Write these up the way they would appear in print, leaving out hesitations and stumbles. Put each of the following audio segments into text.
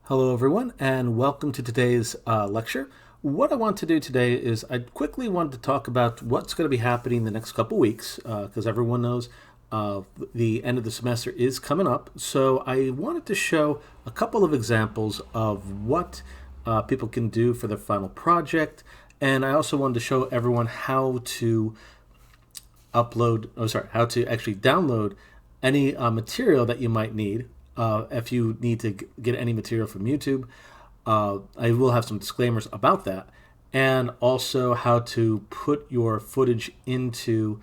Hello everyone and welcome to today's lecture. What I want to do today is I quickly wanted to talk about what's going to be happening the next couple weeks because everyone knows the end of the semester is coming up. So I wanted to show a couple of examples of what people can do for their final project, and I also wanted to show everyone how to how to actually download any material that you might need. If you need to get any material from YouTube, I will have some disclaimers about that, and also how to put your footage into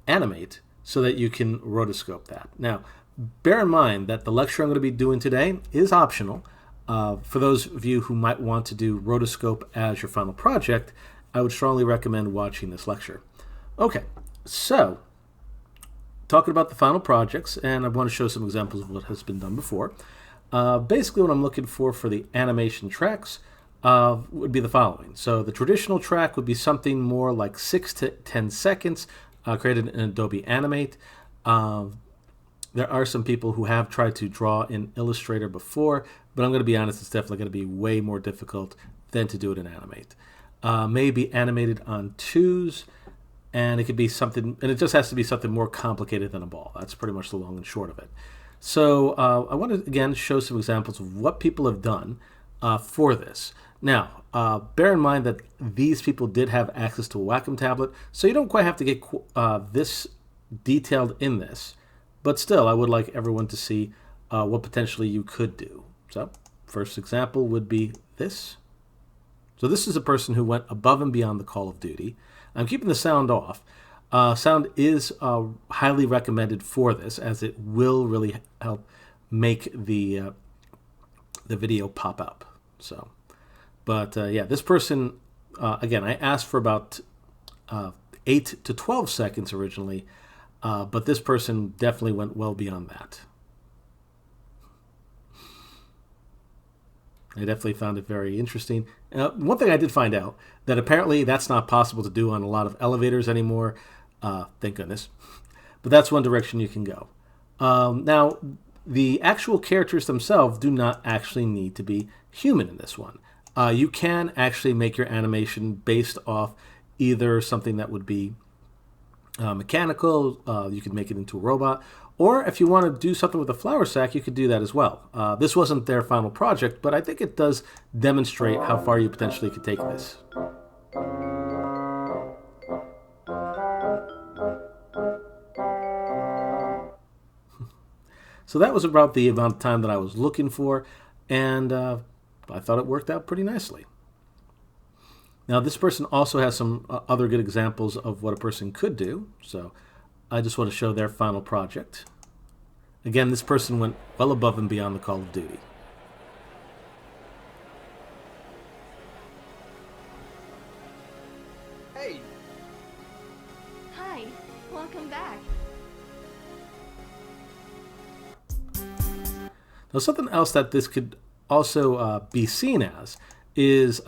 Animate so that you can rotoscope that. Now, bear in mind that the lecture I'm going to be doing today is optional. For those of you who might want to do rotoscope as your final project, I would strongly recommend watching this lecture. Okay, so talking about the final projects, and I want to show some examples of what has been done before. Basically, what I'm looking for the animation tracks would be the following. So the traditional track would be something more like 6 to 10 seconds, created in Adobe Animate. There are some people who have tried to draw in Illustrator before, but I'm going to be honest, it's definitely going to be way more difficult than to do it in Animate. Maybe animated on twos, and it could be something, and it just has to be something more complicated than a ball. That's pretty much the long and short of it. So I want to, again, show some examples of what people have done for this. Now, bear in mind that these people did have access to a Wacom tablet, so you don't quite have to get this detailed in this, but still, I would like everyone to see what potentially you could do. So, first example would be this. So this is a person who went above and beyond the call of duty. I'm keeping the sound off. Sound is highly recommended for this, as it will really help make the video pop up. So, but yeah, this person, again, I asked for about 8 to 12 seconds originally, but this person definitely went well beyond that. I definitely found it very interesting. One thing I did find out, that apparently that's not possible to do on a lot of elevators anymore. Thank goodness. But that's one direction you can go. Now, the actual characters themselves do not actually need to be human in this one. You can actually make your animation based off either something that would be mechanical, you could make it into a robot, or if you want to do something with a flour sack, you could do that as well. This wasn't their final project, but I think it does demonstrate how far you potentially could take this. So that was about the amount of time that I was looking for, and I thought it worked out pretty nicely. Now, this person also has some other good examples of what a person could do, so I just want to show their final project. Again, this person went well above and beyond the call of duty. Hey! Hi, welcome back. Now, something else that this could also be seen as is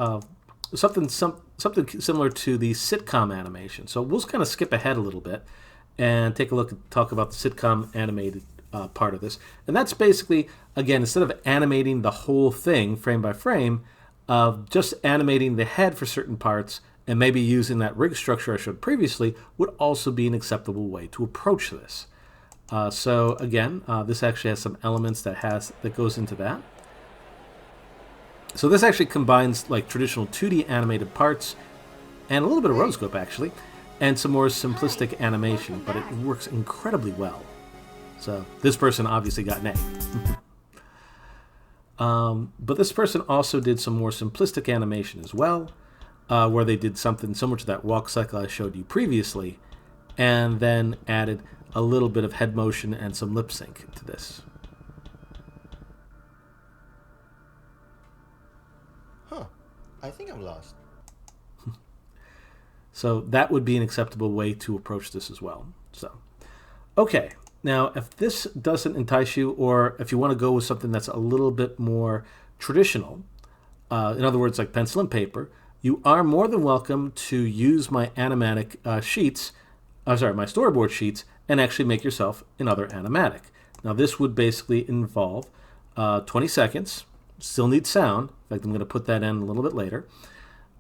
something similar to the sitcom animation. So we'll just kind of skip ahead a little bit and take a look and talk about the sitcom animated part of this. And that's basically, again, instead of animating the whole thing frame by frame, just animating the head for certain parts and maybe using that rig structure I showed previously would also be an acceptable way to approach this. So again, this actually has some elements that goes into that. So this actually combines like traditional 2D animated parts and a little bit of rotoscope actually, and some more simplistic animation, but it works incredibly well. So this person obviously got an A. But this person also did some more simplistic animation as well, where they did something similar to that walk cycle I showed you previously, and then added a little bit of head motion and some lip sync to this. Huh. I think I'm lost. So that would be an acceptable way to approach this as well. So, okay. Now, if this doesn't entice you, or if you want to go with something that's a little bit more traditional, in other words, like pencil and paper, you are more than welcome to use my animatic sheets, my storyboard sheets, and actually make yourself another animatic. Now, this would basically involve 20 seconds. still needs sound. In fact, I'm going to put that in a little bit later.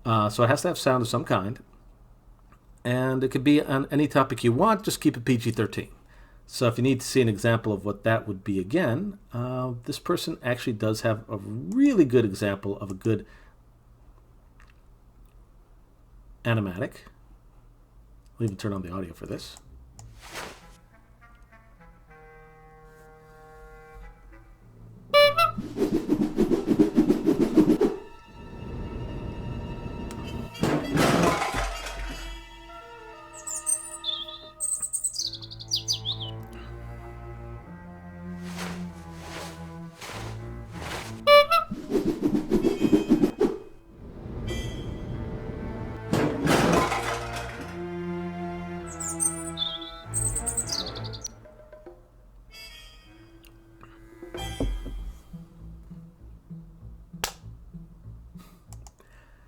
So it has to have sound of some kind. And it could be on any topic you want, just keep it PG-13. So if you need to see an example of what that would be again, this person actually does have a really good example of a good animatic. I'll even turn on the audio for this.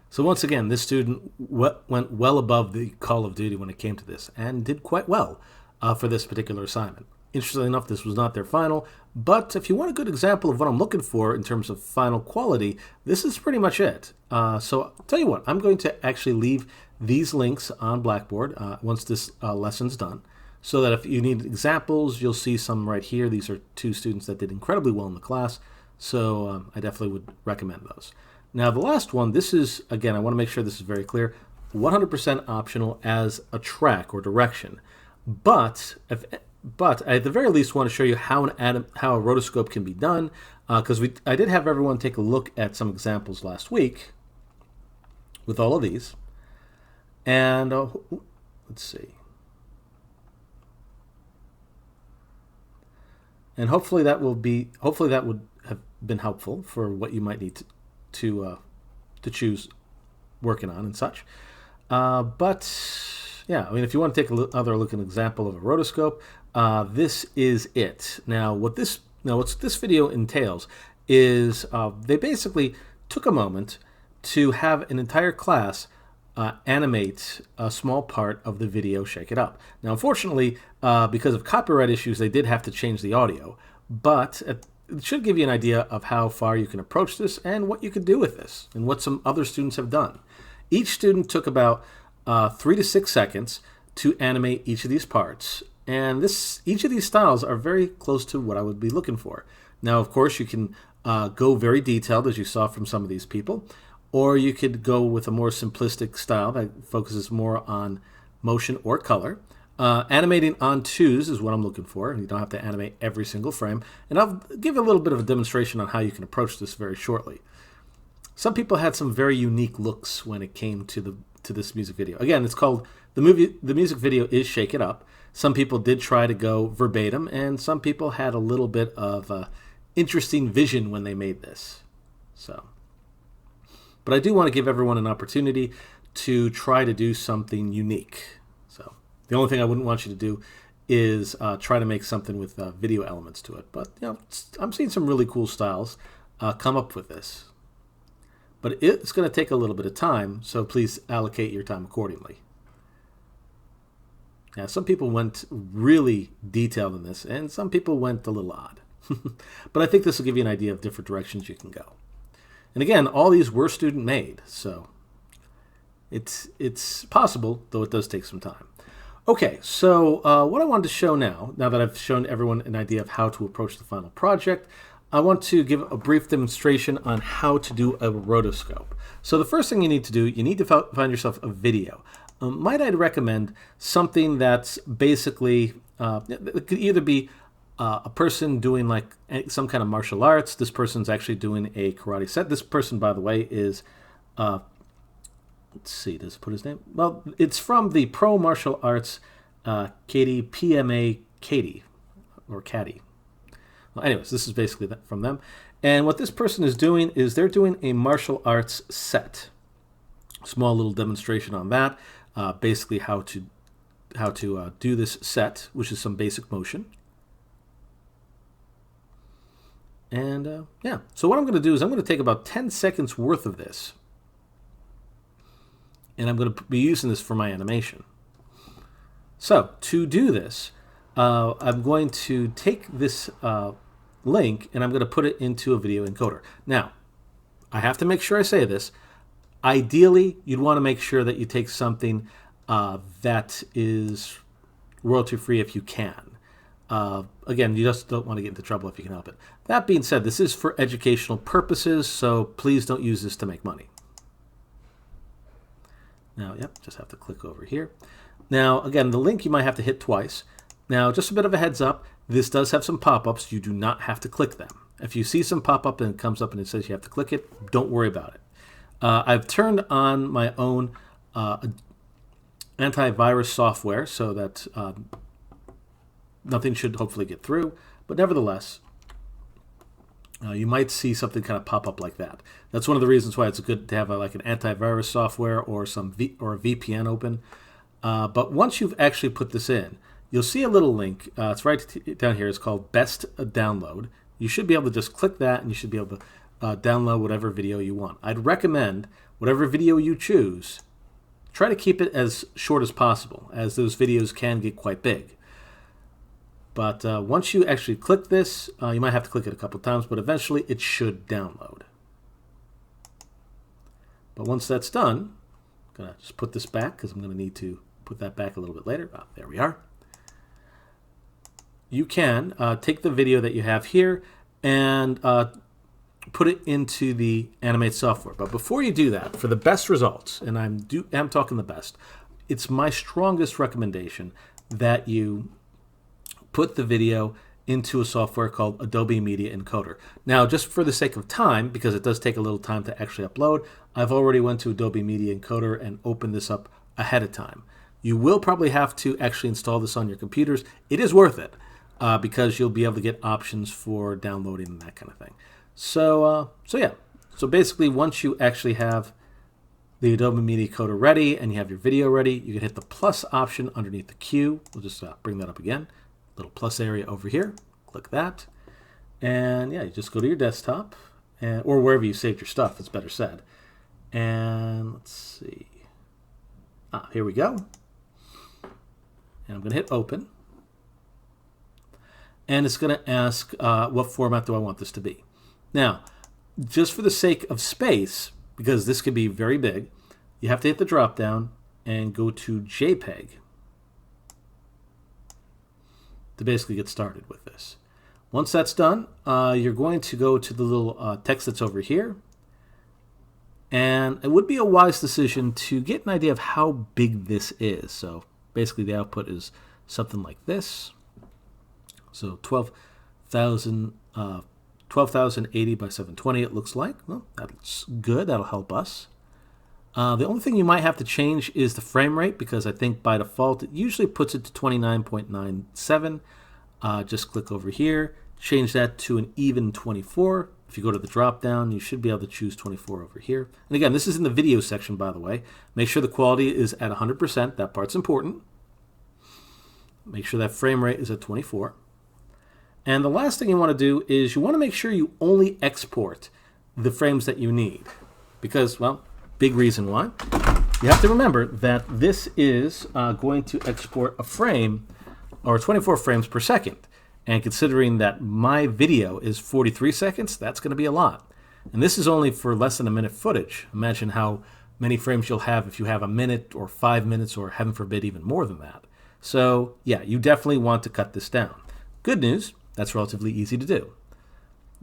So once again, this student went well above the Call of Duty when it came to this and did quite well for this particular assignment. Interestingly enough, this was not their final, but if you want a good example of what I'm looking for in terms of final quality, this is pretty much it. So I'll tell you what, I'm going to actually leave these links on Blackboard once this lesson's done, so that if you need examples, you'll see some right here. These are two students that did incredibly well in the class, so I definitely would recommend those. Now, the last one, this is, again, I want to make sure this is very clear, 100% optional as a track or direction. But I at the very least want to show you how a rotoscope can be done, because I did have everyone take a look at some examples last week with all of these. And let's see. And hopefully that would have been helpful for what you might need to choose working on and such. But yeah, I mean, if you want to take another look at an example of a rotoscope, this is it. Now, what this video entails is they basically took a moment to have an entire class animate a small part of the video Shake It Up. Now, unfortunately, because of copyright issues, they did have to change the audio, but it should give you an idea of how far you can approach this and what you could do with this and what some other students have done. Each student took about 3 to 6 seconds to animate each of these parts, and each of these styles are very close to what I would be looking for. Now, of course, you can go very detailed, as you saw from some of these people, or you could go with a more simplistic style that focuses more on motion or color. Animating on twos is what I'm looking for, and you don't have to animate every single frame. And I'll give a little bit of a demonstration on how you can approach this very shortly. Some people had some very unique looks when it came to this music video. Again, it's called the music video is Shake It Up. Some people did try to go verbatim, and some people had a little bit of interesting vision when they made this. But I do want to give everyone an opportunity to try to do something unique. The only thing I wouldn't want you to do is try to make something with video elements to it. But I'm seeing some really cool styles come up with this. But it's going to take a little bit of time, so please allocate your time accordingly. Now, some people went really detailed in this, and some people went a little odd. But I think this will give you an idea of different directions you can go. And again, all these were student-made, so it's possible, though it does take some time. Okay, so what I wanted to show now that I've shown everyone an idea of how to approach the final project, I want to give a brief demonstration on how to do a rotoscope. So the first thing you need to do, you need to find yourself a video. Might I recommend something that's basically, it could either be a person doing like some kind of martial arts. This person's actually doing a karate set. This person, by the way, is... let's see, does it put his name? Well, it's from the Pro Martial Arts Katie, PMA Katie, or Caddy. Well, anyways, this is basically from them. And what this person is doing is they're doing a martial arts set. Small little demonstration on that. Basically how to do this set, which is some basic motion. And yeah, so what I'm going to do is I'm going to take about 10 seconds worth of this. And I'm going to be using this for my animation. So to do this, I'm going to take this link and I'm going to put it into a video encoder. Now, I have to make sure I say this. Ideally, you'd want to make sure that you take something that is royalty free if you can. Again, you just don't want to get into trouble if you can help it. That being said, this is for educational purposes, so please don't use this to make money. Now, yep, just have to click over here. Now, again, the link you might have to hit twice. Now, just a bit of a heads up, this does have some pop-ups. You do not have to click them. If you see some pop-up and it comes up and it says you have to click it, don't worry about it. I've turned on my own antivirus software so that nothing should hopefully get through. But nevertheless, you might see something kind of pop up like that. That's one of the reasons why it's good to have like an antivirus software or a VPN open. But once you've actually put this in, you'll see a little link. It's right down here. It's called Best Download. You should be able to just click that and you should be able to download whatever video you want. I'd recommend whatever video you choose, try to keep it as short as possible, as those videos can get quite big. But once you actually click this, you might have to click it a couple times, but eventually it should download. But once that's done, I'm going to just put this back because I'm going to need to put that back a little bit later. There we are. You can take the video that you have here and put it into the Animate software. But before you do that, for the best results, and I'm talking the best, it's my strongest recommendation that you put the video into a software called Adobe Media Encoder. Now, just for the sake of time, because it does take a little time to actually upload, I've already went to Adobe Media Encoder and opened this up ahead of time. You will probably have to actually install this on your computers. It is worth it because you'll be able to get options for downloading and that kind of thing. So yeah. So basically, once you actually have the Adobe Media Encoder ready and you have your video ready, you can hit the plus option underneath the Q. We'll just bring that up again. Little plus area over here. Click that. And yeah, you just go to your desktop or wherever you saved your stuff, it's better said. And let's see. Here we go. And I'm going to hit open. And it's going to ask what format do I want this to be. Now, just for the sake of space, because this could be very big, you have to hit the drop down and go to JPEG to basically get started with this. Once that's done, you're going to go to the little text that's over here. And it would be a wise decision to get an idea of how big this is. So basically the output is something like this. So 12,080 by 720 it looks like. Well, that's good. That'll help us. The only thing you might have to change is the frame rate, because I think by default it usually puts it to 29.97. Just click over here, change that to an even 24. If you go to the drop down, you should be able to choose 24 over here. And again, this is in the video section, by the way. Make sure the quality is at 100%. That part's important. Make sure that frame rate is at 24. And the last thing you want to do is you want to make sure you only export the frames that you need. Because, well, big reason why. You have to remember that this is going to export a frame or 24 frames per second. And considering that my video is 43 seconds, that's going to be a lot. And this is only for less than a minute footage. Imagine how many frames you'll have if you have a minute or 5 minutes or, heaven forbid, even more than that. So, yeah, you definitely want to cut this down. Good news, that's relatively easy to do.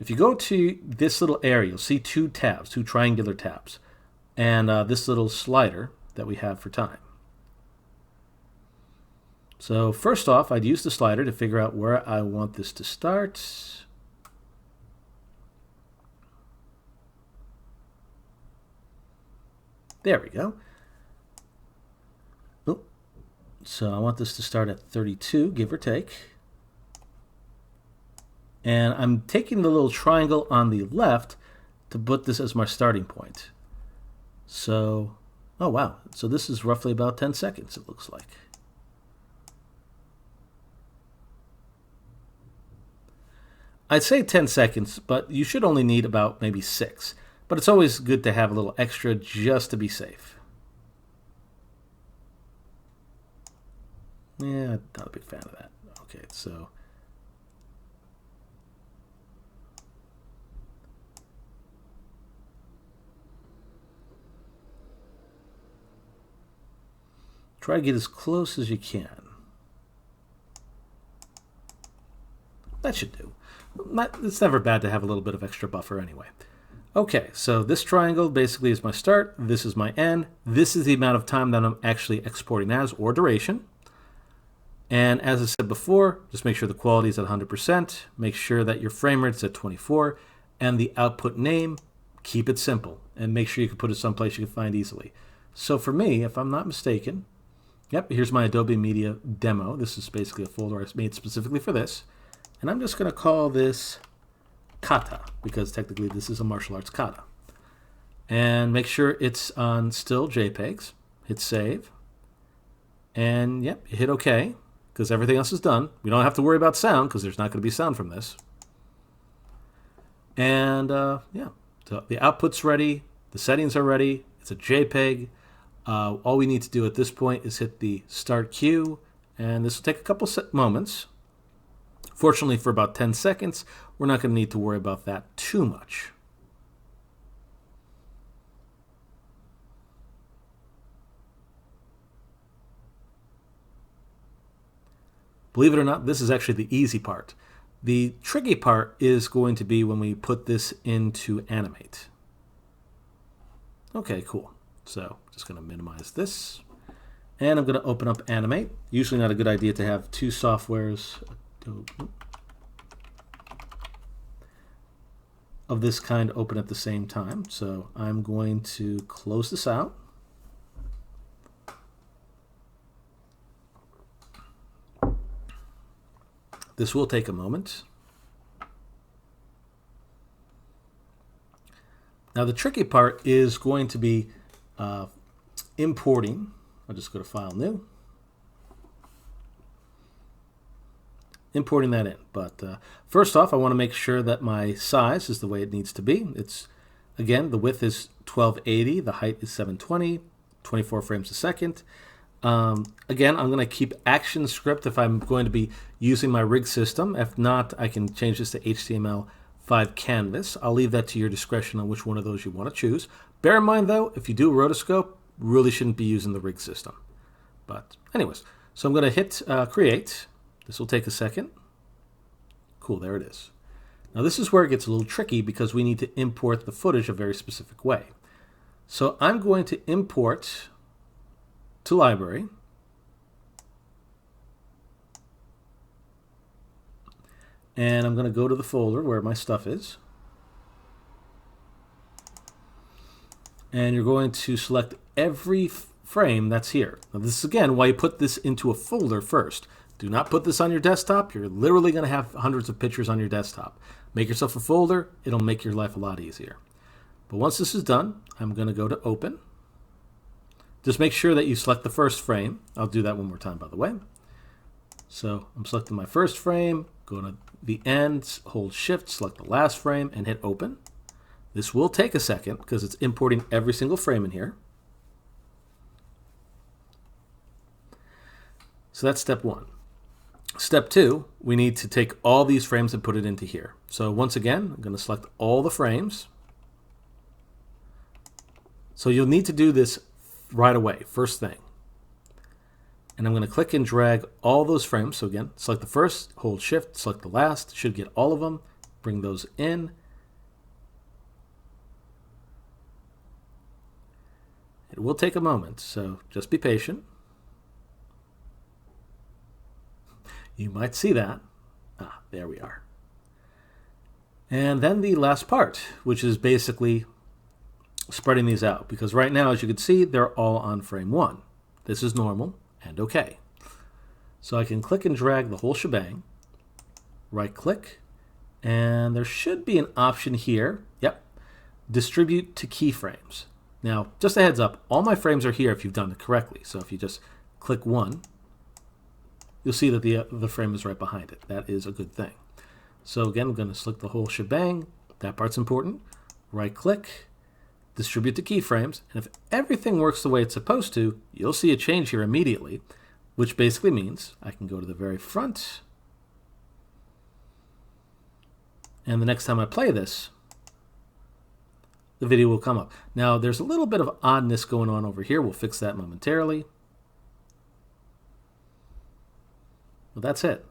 If you go to this little area, you'll see two triangular tabs, and this little slider that we have for time. So first off, I'd use the slider to figure out where I want this to start. There we go. Oh, so I want this to start at 32, give or take. And I'm taking the little triangle on the left to put this as my starting point. So, oh wow, so this is roughly about 10 seconds, it looks like. I'd say 10 seconds, but you should only need about maybe 6. But it's always good to have a little extra just to be safe. Yeah, not a big fan of that. Okay, so Try to get as close as you can. That should do. It's never bad to have a little bit of extra buffer anyway. Okay, so this triangle basically is my start. This is my end. This is the amount of time that I'm actually exporting as, or duration. And as I said before, just make sure the quality is at 100%. Make sure that your frame rate's at 24. And the output name, keep it simple. And make sure you can put it someplace you can find easily. So for me, if I'm not mistaken, yep, here's my Adobe Media demo. This is basically a folder I made specifically for this. And I'm just going to call this kata, because technically this is a martial arts kata. And make sure it's on still JPEGs. Hit save. And yep, hit OK, because everything else is done. We don't have to worry about sound, because there's not going to be sound from this. And yeah, so the output's ready. The settings are ready. It's a JPEG. All we need to do at this point is hit the start queue. And this will take a couple moments. Fortunately, for about 10 seconds, we're not going to need to worry about that too much. Believe it or not, this is actually the easy part. The tricky part is going to be when we put this into Animate. Okay, cool. So just going to minimize this. And I'm going to open up Animate. Usually not a good idea to have two softwares of this kind open at the same time. So I'm going to close this out. This will take a moment. Now the tricky part is going to be importing. I'll just go to File, New. Importing that in. But first off, I want to make sure that my size is the way it needs to be. It's, again, the width is 1280, the height is 720, 24 frames a second. Again, I'm going to keep action script if I'm going to be using my rig system. If not, I can change this to HTML5 canvas. I'll leave that to your discretion on which one of those you want to choose. Bear in mind, though, if you do rotoscope, really shouldn't be using the rig system. But anyways, so I'm going to hit create. This will take a second. Cool, there it is. Now this is where it gets a little tricky because we need to import the footage a very specific way. So I'm going to import to library. And I'm going to go to the folder where my stuff is. And you're going to select every frame that's here. Now this is again why you put this into a folder first. Do not put this on your desktop. You're literally going to have hundreds of pictures on your desktop. Make yourself a folder. It'll make your life a lot easier. But once this is done, I'm going to go to Open. Just make sure that you select the first frame. I'll do that one more time, by the way. So I'm selecting my first frame, go to the end, hold Shift, select the last frame, and hit Open. This will take a second because it's importing every single frame in here. So that's step one. Step two, we need to take all these frames and put it into here. So once again, I'm going to select all the frames. So you'll need to do this right away, first thing. And I'm going to click and drag all those frames. So again, select the first, hold Shift, select the last, should get all of them, bring those in. It will take a moment, so just be patient. You might see that. Ah, there we are. And then the last part, which is basically spreading these out. Because right now, as you can see, they're all on frame one. This is normal and okay. So I can click and drag the whole shebang. Right click. And there should be an option here. Yep. Distribute to keyframes. Now, just a heads up, all my frames are here if you've done it correctly. So if you just click one, you'll see that the frame is right behind it. That is a good thing. So again, I'm going to select the whole shebang. That part's important. Right click, distribute to keyframes. And if everything works the way it's supposed to, you'll see a change here immediately, which basically means I can go to the very front. And the next time I play this, the video will come up. Now, there's a little bit of oddness going on over here. We'll fix that momentarily. Well, that's it.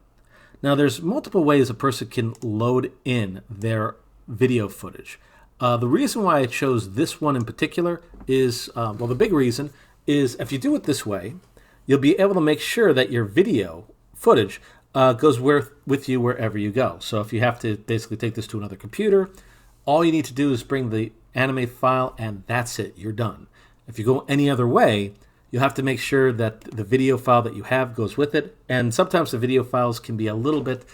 Now, there's multiple ways a person can load in their video footage. The reason why I chose this one in particular is, well, the big reason is if you do it this way, you'll be able to make sure that your video footage goes with you wherever you go. So if you have to basically take this to another computer, all you need to do is bring the Animate file, and that's it. You're done. If you go any other way, you'll have to make sure that the video file that you have goes with it. And sometimes the video files can be a little bit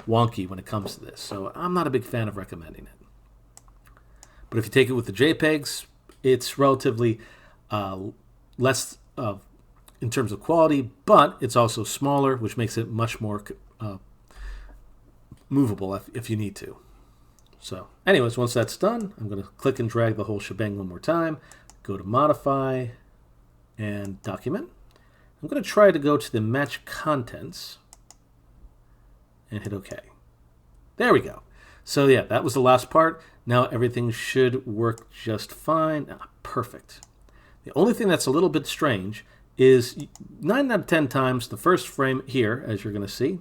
wonky when it comes to this. So I'm not a big fan of recommending it. But if you take it with the JPEGs, it's relatively less in terms of quality, but it's also smaller, which makes it much more movable if you need to. So anyways, once that's done, I'm going to click and drag the whole shebang one more time. Go to Modify and Document. I'm going to try to go to the Match Contents and hit OK. There we go. So yeah, that was the last part. Now everything should work just fine. Perfect. The only thing that's a little bit strange is 9 out of 10 times the first frame here, as you're going to see,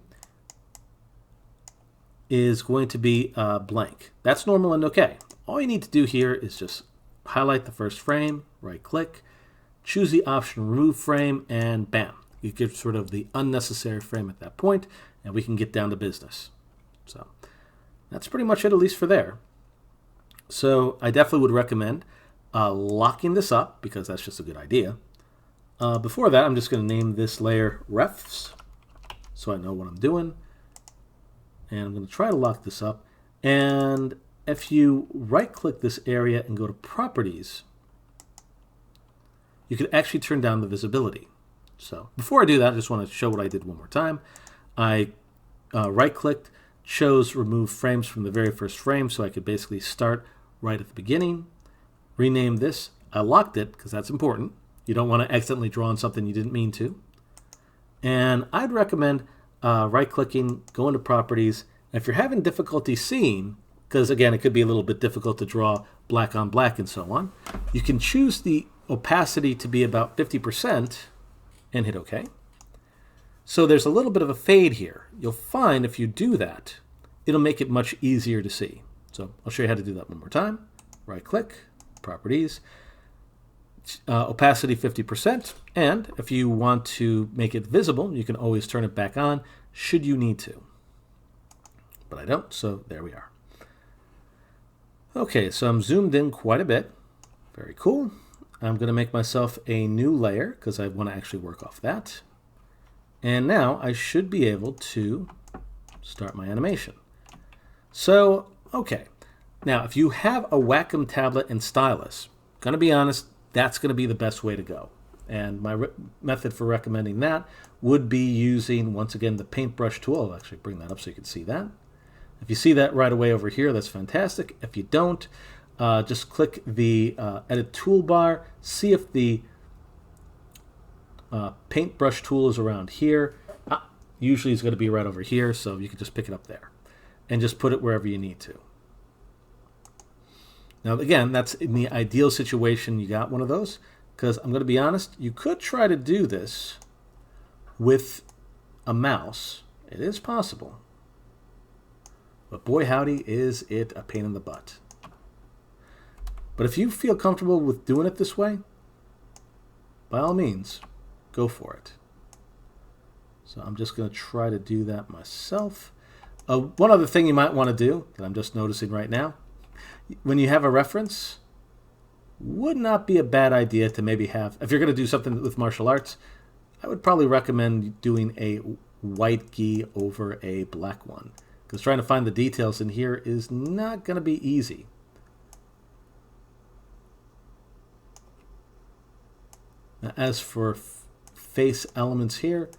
is going to be blank. That's normal and okay. All you need to do here is just highlight the first frame, right click, choose the option remove frame, and bam. You get sort of the unnecessary frame at that point, and we can get down to business. So that's pretty much it, at least for there. So I definitely would recommend locking this up, because that's just a good idea. Before that, I'm just going to name this layer refs so I know what I'm doing. And I'm going to try to lock this up. And if you right-click this area and go to Properties, you can actually turn down the visibility. So before I do that, I just want to show what I did one more time. I right-clicked, chose Remove Frames from the very first frame, so I could basically start right at the beginning. Rename this. I locked it because that's important. You don't want to accidentally draw on something you didn't mean to. And I'd recommend right-clicking, go into Properties. And if you're having difficulty seeing, because again, it could be a little bit difficult to draw black on black and so on, you can choose the opacity to be about 50% and hit OK. So there's a little bit of a fade here. You'll find if you do that, it'll make it much easier to see. So I'll show you how to do that one more time. Right-click, Properties, opacity 50%, and if you want to make it visible, you can always turn it back on should you need to. But I don't, so there we are. Okay, so I'm zoomed in quite a bit. Very cool. I'm going to make myself a new layer because I want to actually work off that. And now I should be able to start my animation. So, okay. Now, if you have a Wacom tablet and stylus, going to be honest, that's going to be the best way to go. And my method for recommending that would be using, once again, the paintbrush tool. I'll actually bring that up so you can see that. If you see that right away over here, that's fantastic. If you don't, just click the Edit Toolbar, see if the paintbrush tool is around here. Usually it's going to be right over here, so you can just pick it up there. And just put it wherever you need to. Now, again, that's in the ideal situation you got one of those, because I'm going to be honest, you could try to do this with a mouse. It is possible. But boy, howdy, is it a pain in the butt. But if you feel comfortable with doing it this way, by all means, go for it. So I'm just going to try to do that myself. One other thing you might want to do, that I'm just noticing right now, when you have a reference, would not be a bad idea to maybe have, if you're going to do something with martial arts, I would probably recommend doing a white gi over a black one, because trying to find the details in here is not going to be easy. Now, as for face elements here,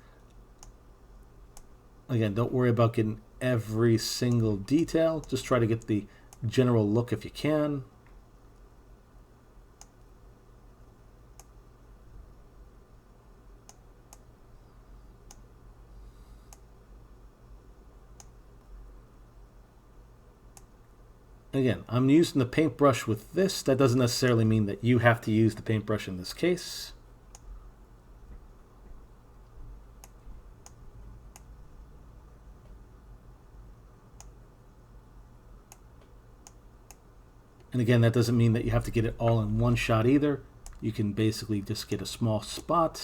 again, don't worry about getting every single detail. Just try to get the general look if you can. Again, I'm using the paintbrush with this. That doesn't necessarily mean that you have to use the paintbrush in this case. And again, that doesn't mean that you have to get it all in one shot either. You can basically just get a small spot.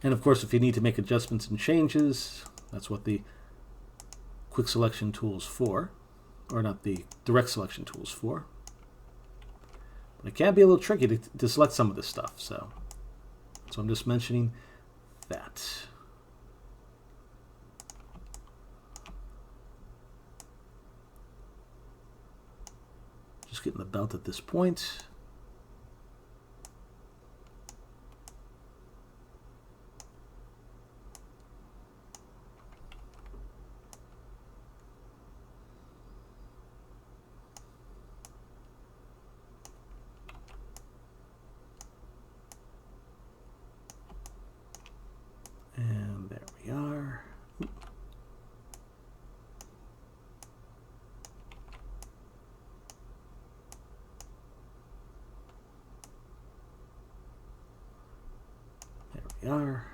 And of course, if you need to make adjustments and changes, that's what the quick selection tool is for, or not the direct selection tool is for. But it can be a little tricky to select some of this stuff, so I'm just mentioning that. Just getting the belt at this point. And there we are. There we are.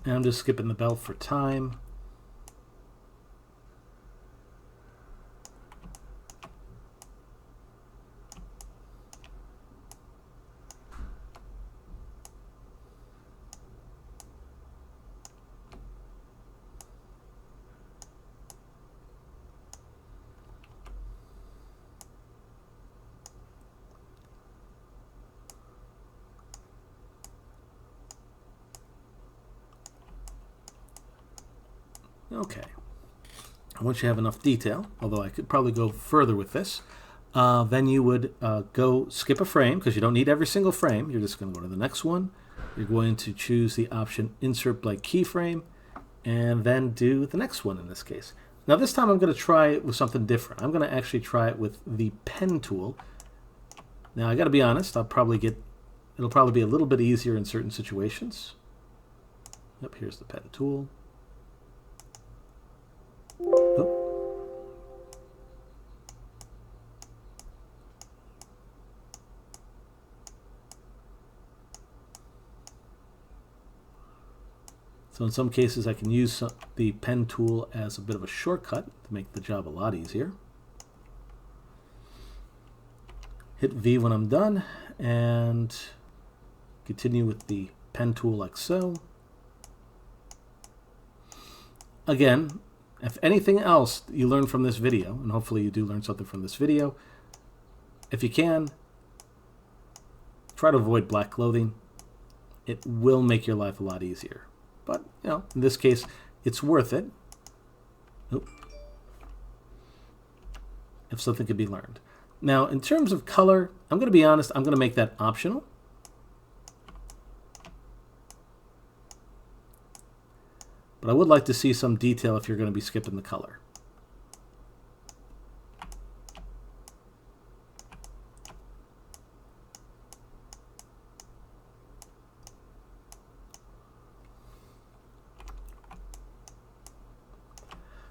And I'm just skipping the belt for time. Okay. Once you have enough detail, although I could probably go further with this, then you would go skip a frame, because you don't need every single frame. You're just going to go to the next one. You're going to choose the option Insert Blank Keyframe, and then do the next one in this case. Now this time I'm going to try it with something different. I'm going to actually try it with the pen tool. Now I got to be honest, it'll probably be a little bit easier in certain situations. Yep, here's the pen tool. Oh. So in some cases I can use the pen tool as a bit of a shortcut to make the job a lot easier. Hit V when I'm done and continue with the pen tool like so. Again, if anything else you learn from this video, and hopefully you do learn something from this video, if you can, try to avoid black clothing. It will make your life a lot easier. But, you know, in this case, it's worth it. Oop. If something could be learned. Now, in terms of color, I'm going to be honest, I'm going to make that optional. But I would like to see some detail if you're going to be skipping the color.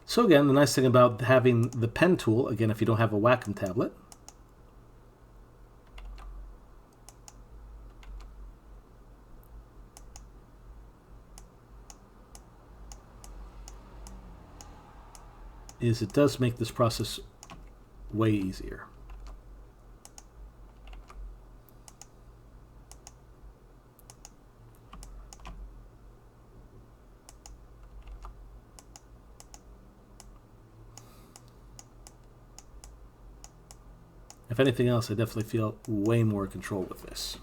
So again, the nice thing about having the pen tool, again, if you don't have a Wacom tablet, is it does make this process way easier. If anything else, I definitely feel way more control with this.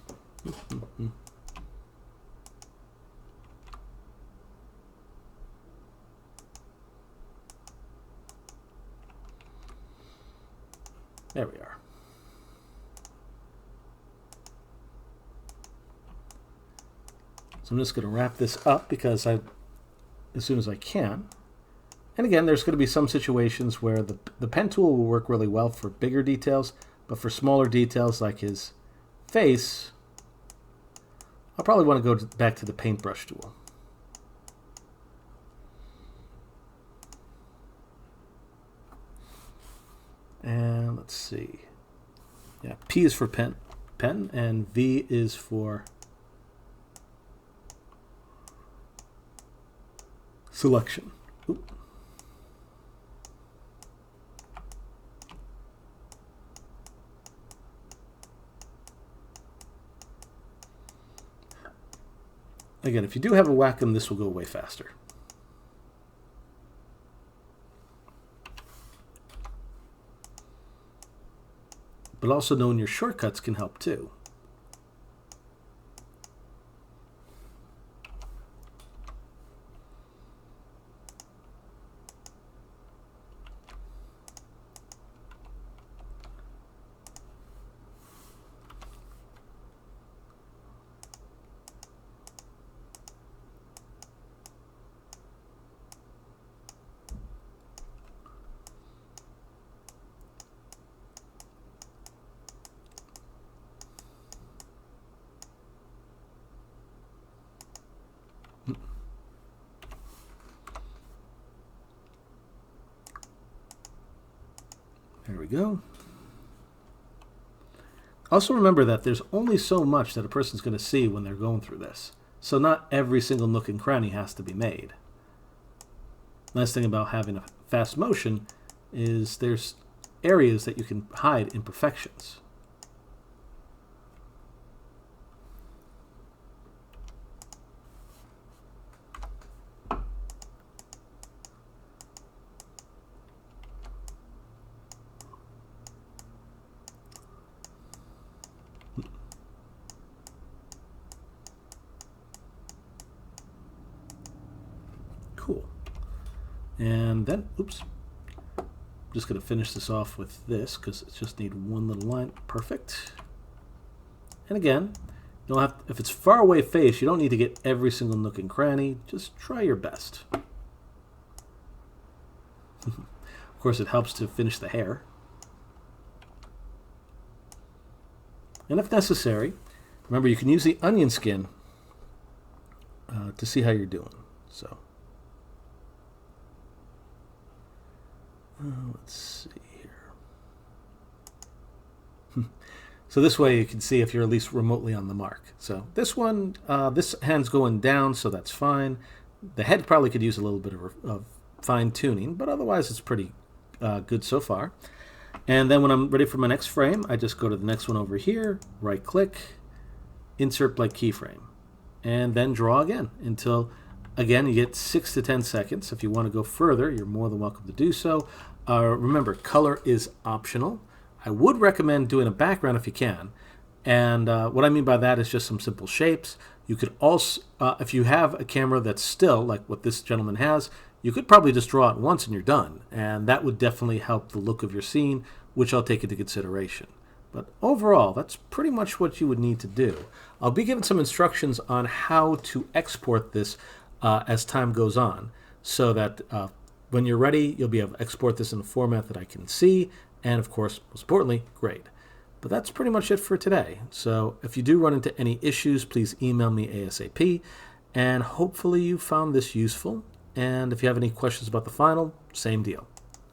There we are. So I'm just going to wrap this up because as soon as I can. And again, there's going to be some situations where the pen tool will work really well for bigger details, but for smaller details like his face, I'll probably want to go back to the paintbrush tool. And let's let's see. Yeah, P is for pen, and V is for selection. Oop. Again, if you do have a Wacom, this will go way faster. But also knowing your shortcuts can help too. There we go. Also remember that there's only so much that a person's going to see when they're going through this. So not every single nook and cranny has to be made. Nice thing about having a fast motion is there's areas that you can hide imperfections. Cool. And then, oops, I'm just going to finish this off with this because it just need one little line. Perfect. And again, you don't have, if it's far away face, you don't need to get every single nook and cranny. Just try your best. Of course, it helps to finish the hair. And if necessary, remember you can use the onion skin to see how you're doing. So. Let's see here. So this way you can see if you're at least remotely on the mark. So this one, this hand's going down, so that's fine. The head probably could use a little bit of fine tuning, but otherwise it's pretty good so far. And then when I'm ready for my next frame, I just go to the next one over here, right click, insert blank keyframe, and then draw again until, again, you get 6 to 10 seconds. If you want to go further, you're more than welcome to do so. Remember, color is optional. I would recommend doing a background if you can. And what I mean by that is just some simple shapes. You could also, if you have a camera that's still, like what this gentleman has, you could probably just draw it once and you're done. And that would definitely help the look of your scene, which I'll take into consideration. But overall, that's pretty much what you would need to do. I'll be giving some instructions on how to export this as time goes on, so that when you're ready, you'll be able to export this in a format that I can see, and of course, most importantly, grade. But that's pretty much it for today. So if you do run into any issues, please email me ASAP, and hopefully you found this useful. And if you have any questions about the final, same deal.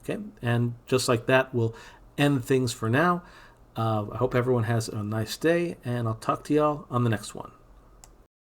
Okay, and just like that, we'll end things for now. I hope everyone has a nice day, and I'll talk to y'all on the next one.